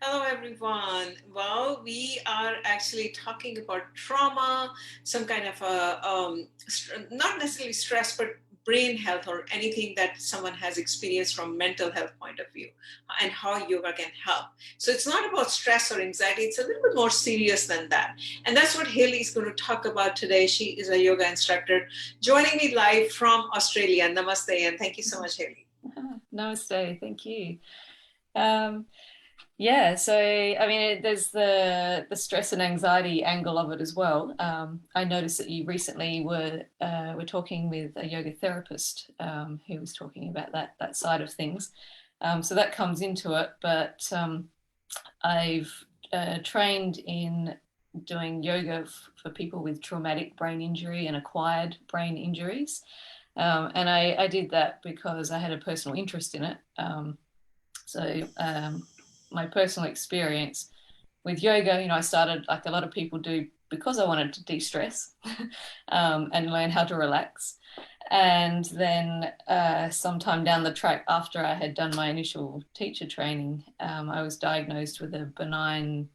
Hello, everyone. Well, we are actually talking about trauma, some kind of not necessarily stress, but brain health or anything that someone has experienced from mental health point of view and how yoga can help. So it's not about stress or anxiety. It's a little bit more serious than that. And that's what Hayley is going to talk about today. She is a yoga instructor joining me live from Australia. Namaste. And thank you so much, Hayley. Namaste, thank you. Um, yeah, so I mean, there's the stress and anxiety angle of it as well. I noticed that you recently were talking with a yoga therapist who was talking about that side of things. So that comes into it, but I've trained in doing yoga for people with traumatic brain injury and acquired brain injuries. And I did that because I had a personal interest in it. So my personal experience with yoga, I started like a lot of people do because I wanted to de-stress and learn how to relax. And then sometime down the track, after I had done my initial teacher training, I was diagnosed with a benign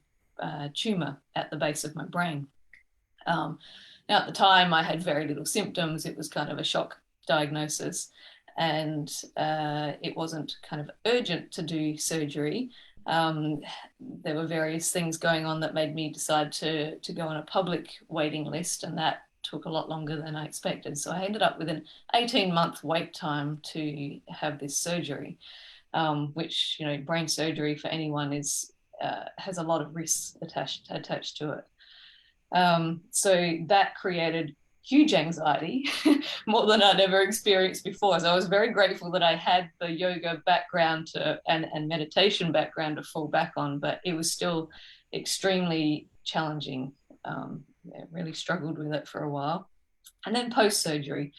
tumor at the base of my brain. Now, at the time, I had very little symptoms. It was kind of a shock diagnosis, and it wasn't kind of urgent to do surgery. There were various things going on that made me decide to go on a public waiting list, and that took a lot longer than I expected. So I ended up with an 18-month wait time to have this surgery, which, brain surgery for anyone has a lot of risks attached to it. So that created huge anxiety, more than I'd ever experienced before. So I was very grateful that I had the yoga background and meditation background to fall back on, but it was still extremely challenging. Really struggled with it for a while. And then post-surgery.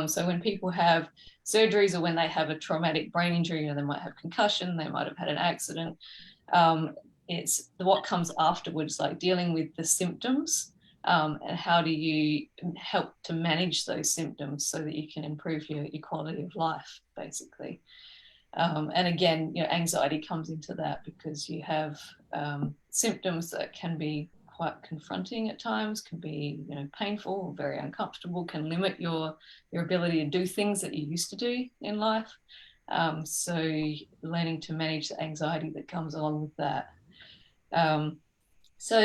So when people have surgeries or when they have a traumatic brain injury, they might have concussion, they might have had an accident. It's what comes afterwards, like dealing with the symptoms, and how do you help to manage those symptoms so that you can improve your quality of life, basically. And again, anxiety comes into that because you have symptoms that can be quite confronting at times, can be painful, very uncomfortable, can limit your ability to do things that you used to do in life. So learning to manage the anxiety that comes along with that. So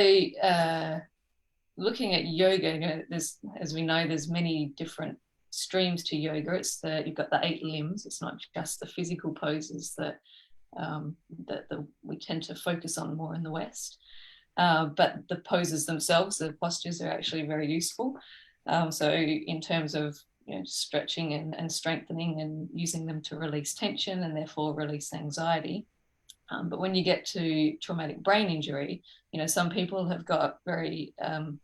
looking at yoga, there's, as we know, there's many different streams to yoga. You've got the 8 limbs. It's not just the physical poses that we tend to focus on more in the West. But the poses themselves, the postures, are actually very useful. So in terms of stretching and strengthening and using them to release tension and therefore release anxiety. But when you get to traumatic brain injury, some people have got very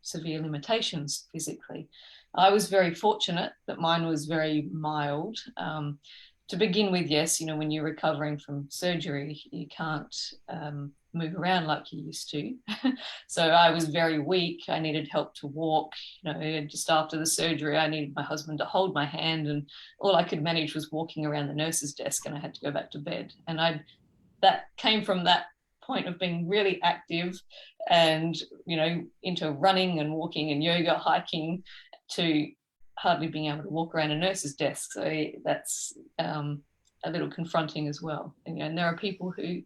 severe limitations physically. I was very fortunate that mine was very mild. To begin with, yes, when you're recovering from surgery, you can't move around like you used to. So I was very weak. I needed help to walk. Just after the surgery, I needed my husband to hold my hand, and all I could manage was walking around the nurse's desk, and I had to go back to bed. And that came from that point of being really active and into running and walking and yoga, hiking, to hardly being able to walk around a nurse's desk. So that's a little confronting as well. And there are people who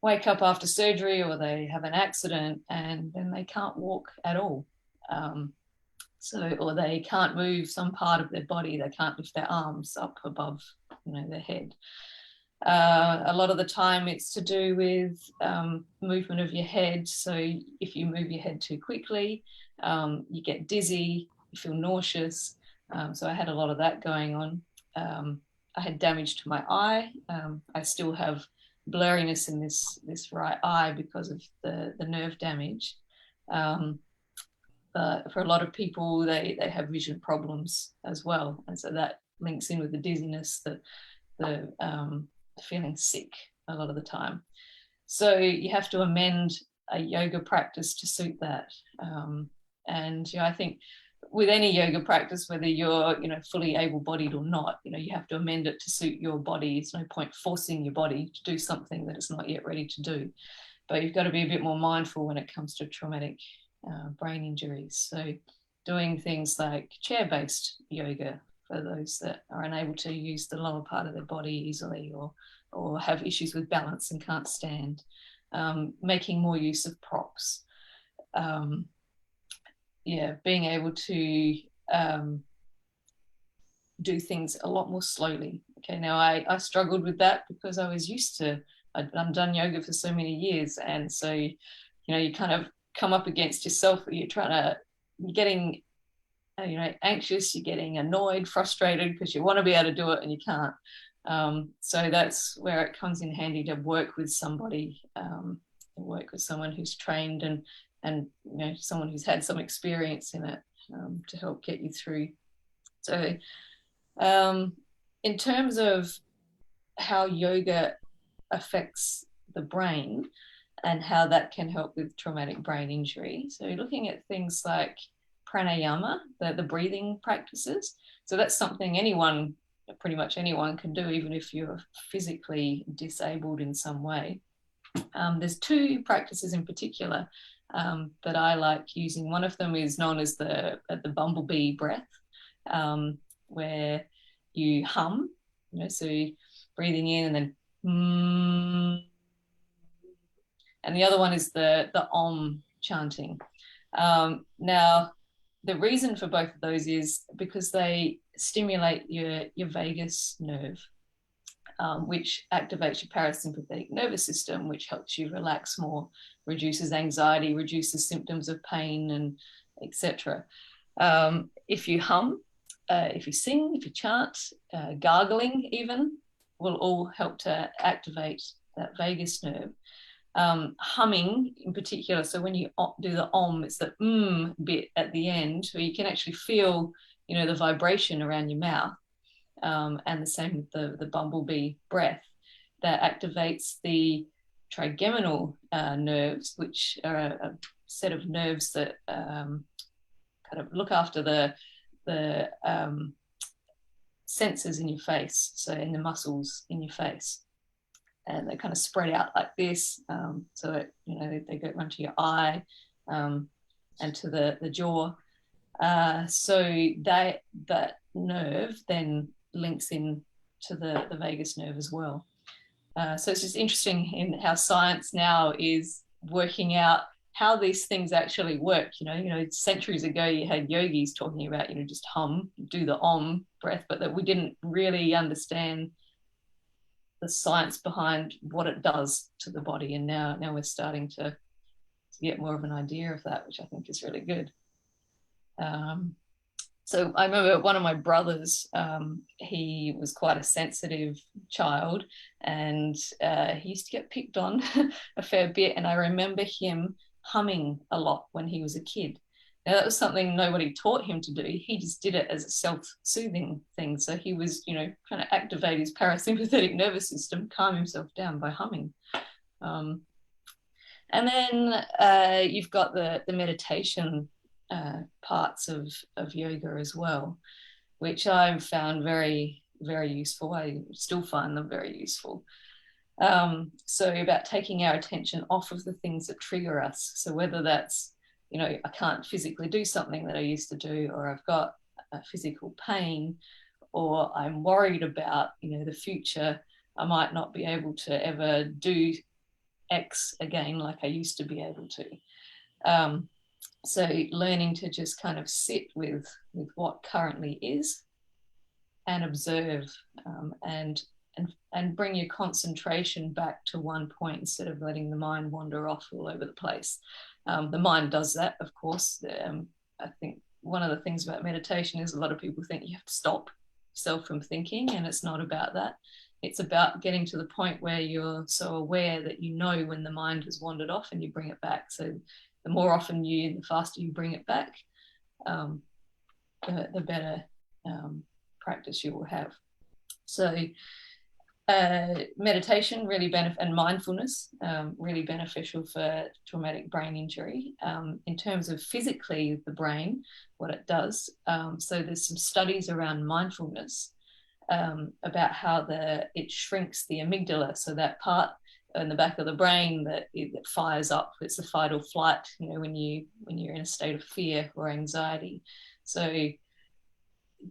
wake up after surgery or they have an accident and then they can't walk at all. Or they can't move some part of their body. They can't lift their arms up above their head. A lot of the time it's to do with movement of your head. So if you move your head too quickly, you get dizzy, you feel nauseous. So I had a lot of that going on. I had damage to my eye. I still have blurriness in this right eye because of the nerve damage. But for a lot of people, they have vision problems as well. And so that links in with the dizziness, the feeling sick a lot of the time. So you have to amend a yoga practice to suit that. And I think with any yoga practice, whether you're fully able-bodied or not, you have to amend it to suit your body. It's no point forcing your body to do something that it's not yet ready to do. but you've got to be a bit more mindful when it comes to traumatic brain injuries. So doing things like chair-based yoga for those that are unable to use the lower part of their body easily, or have issues with balance and can't stand, making more use of props. Being able to do things a lot more slowly. Okay, now I struggled with that because I was used to, I've done yoga for so many years, and so you kind of come up against yourself. You're getting anxious, you're getting annoyed, frustrated because you want to be able to do it and you can't. So that's where it comes in handy to work with somebody, work with someone who's trained and someone who's had some experience in it, to help get you through. So in terms of how yoga affects the brain and how that can help with traumatic brain injury, so looking at things like pranayama, the breathing practices. So that's something pretty much anyone can do, even if you're physically disabled in some way. There's two practices in particular that I like using. One of them is known as the bumblebee breath, where you hum, so you're breathing in and then and the other one is the om chanting. Now, the reason for both of those is because they stimulate your vagus nerve, which activates your parasympathetic nervous system, which helps you relax more, reduces anxiety, reduces symptoms of pain, and etc. If you hum, if you sing, if you chant, gargling even, will all help to activate that vagus nerve. Humming in particular, so when you do the om, it's the bit at the end where you can actually feel the vibration around your mouth, and the same with the bumblebee breath that activates the trigeminal nerves, which are a set of nerves that kind of look after the sensors in your face, so in the muscles in your face. And they kind of spread out like this, so that they go run to your eye, and to the jaw. So that nerve then links in to the vagus nerve as well. So it's just interesting in how science now is working out how these things actually work. Centuries ago you had yogis talking about just hum, do the om breath, but that we didn't really understand the science behind what it does to the body, and now we're starting to get more of an idea of that, which I think is really good. So I remember one of my brothers, he was quite a sensitive child, and he used to get picked on a fair bit, and I remember him humming a lot when he was a kid. Now, that was something nobody taught him to do. He just did it as a self-soothing thing. So he was, trying to activate his parasympathetic nervous system, calm himself down by humming. And then you've got the meditation parts of yoga as well, which I've found very, very useful. I still find them very useful. So about taking our attention off of the things that trigger us. So whether that's I can't physically do something that I used to do, or I've got a physical pain, or I'm worried about, the future. I might not be able to ever do X again like I used to be able to. So learning to just kind of sit with what currently is and observe, and bring your concentration back to one point instead of letting the mind wander off all over the place. The mind does that, of course. I think one of the things about meditation is a lot of people think you have to stop yourself from thinking, and it's not about that. It's about getting to the point where you're so aware that when the mind has wandered off, and you bring it back. So the more often the faster you bring it back, the better practice you will have. So meditation really and mindfulness really beneficial for traumatic brain injury. In terms of physically the brain, what it does, so there's some studies around mindfulness about how it shrinks the amygdala, so that part in the back of the brain that it fires up. It's the fight or flight, when you're in a state of fear or anxiety. So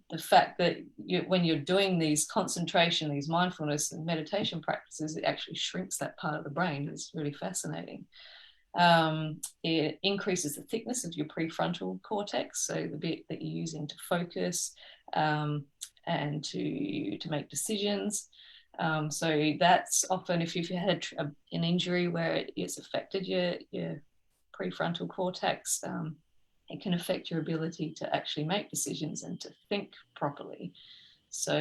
the fact that when you're doing these concentration, these mindfulness and meditation practices, it actually shrinks that part of the brain. It's really fascinating. It increases the thickness of your prefrontal cortex, so the bit that you're using to focus and to make decisions. So that's often, if you've had an injury where it's affected your prefrontal cortex, it can affect your ability to actually make decisions and to think properly. So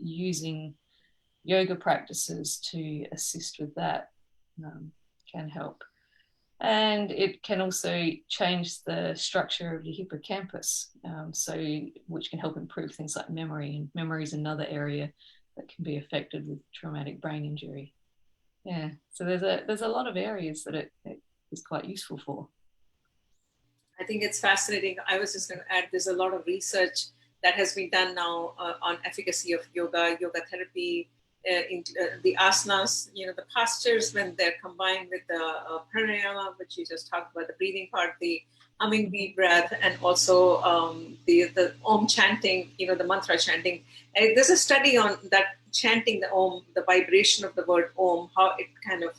using yoga practices to assist with that can help. And it can also change the structure of your hippocampus, which can help improve things like memory. And memory is another area that can be affected with traumatic brain injury. Yeah, so there's a lot of areas that it is quite useful for. I think it's fascinating. I was just going to add, there's a lot of research that has been done now on efficacy of yoga therapy, the asanas, the postures when they're combined with the pranayama, which you just talked about, the breathing part, the hummingbee breath, and also the om chanting, the mantra chanting. And there's a study on that chanting the om, the vibration of the word om, how it kind of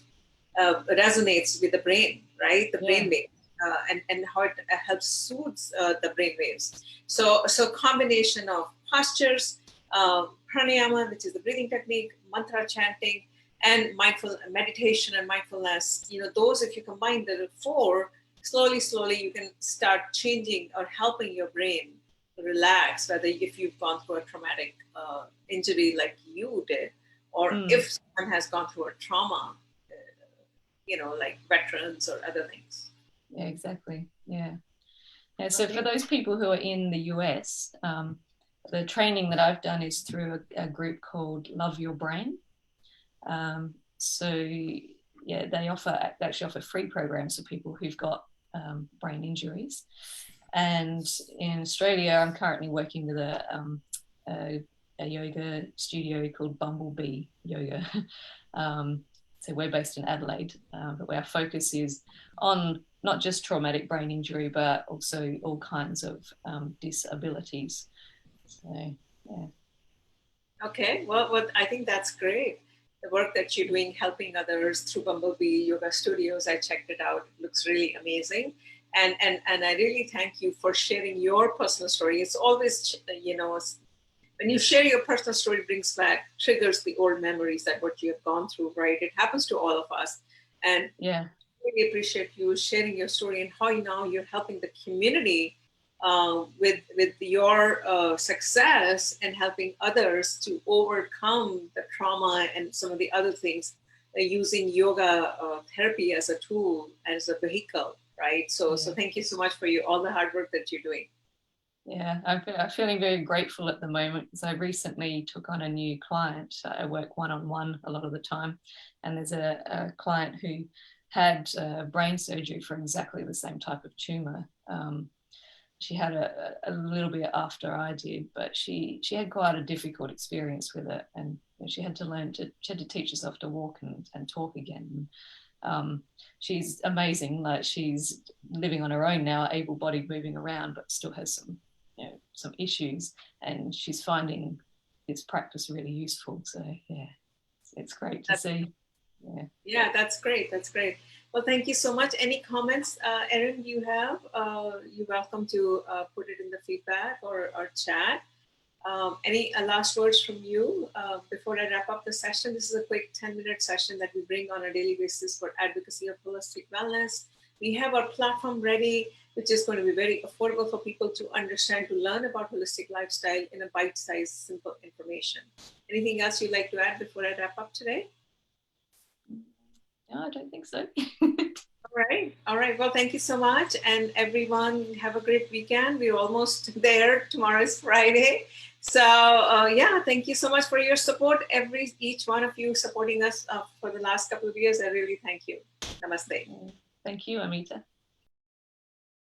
resonates with the brain, right? The brain wave. And how it helps soothes the brain waves. So combination of postures, pranayama, which is the breathing technique, mantra chanting, and mindful meditation and mindfulness. Those, if you combine the four, slowly you can start changing or helping your brain relax. Whether if you've gone through a traumatic injury like you did, or if someone has gone through a trauma, like veterans or other things. Yeah, exactly. Yeah. So for those people who are in the US, the training that I've done is through a group called Love Your Brain. So yeah, they actually offer free programs for people who've got brain injuries. And in Australia, I'm currently working with a yoga studio called Bumblebee Yoga. So we're based in Adelaide, but our focus is on not just traumatic brain injury, but also all kinds of disabilities. So, yeah. Okay, well, I think that's great. The work that you're doing, helping others through Bumblebee Yoga Studios, I checked it out. It looks really amazing. And I really thank you for sharing your personal story. It's always, when you share your personal story, it brings back, triggers the old memories that what you have gone through, right? It happens to all of us. And yeah, really appreciate you sharing your story and how now you're helping the community with your success and helping others to overcome the trauma and some of the other things using yoga therapy as a tool, as a vehicle, right? So thank you so much for all the hard work that you're doing. Yeah, I'm feeling very grateful at the moment because I recently took on a new client. I work one-on-one a lot of the time, and there's a client who had brain surgery for exactly the same type of tumor. She had a little bit after I did, but she had quite a difficult experience with it, and she had to teach herself to walk and talk again. She's amazing. Like, she's living on her own now, able-bodied, moving around, but still has some issues, and she's finding this practice really useful. So yeah, it's great to see. Yeah, that's great. Well, thank you so much. Any comments, Erin, you have? You're welcome to put it in the feedback or chat. Any last words from you before I wrap up the session? This is a quick 10-minute session that we bring on a daily basis for advocacy of holistic wellness. We have our platform ready, which is going to be very affordable for people to understand, to learn about holistic lifestyle in a bite-sized, simple information. Anything else you'd like to add before I wrap up today? No, I don't think so. All right. Well, thank you so much. And everyone, have a great weekend. We're almost there. Tomorrow is Friday. So, thank you so much for your support. Each one of you supporting us for the last couple of years. I really thank you. Namaste. Thank you, Amita.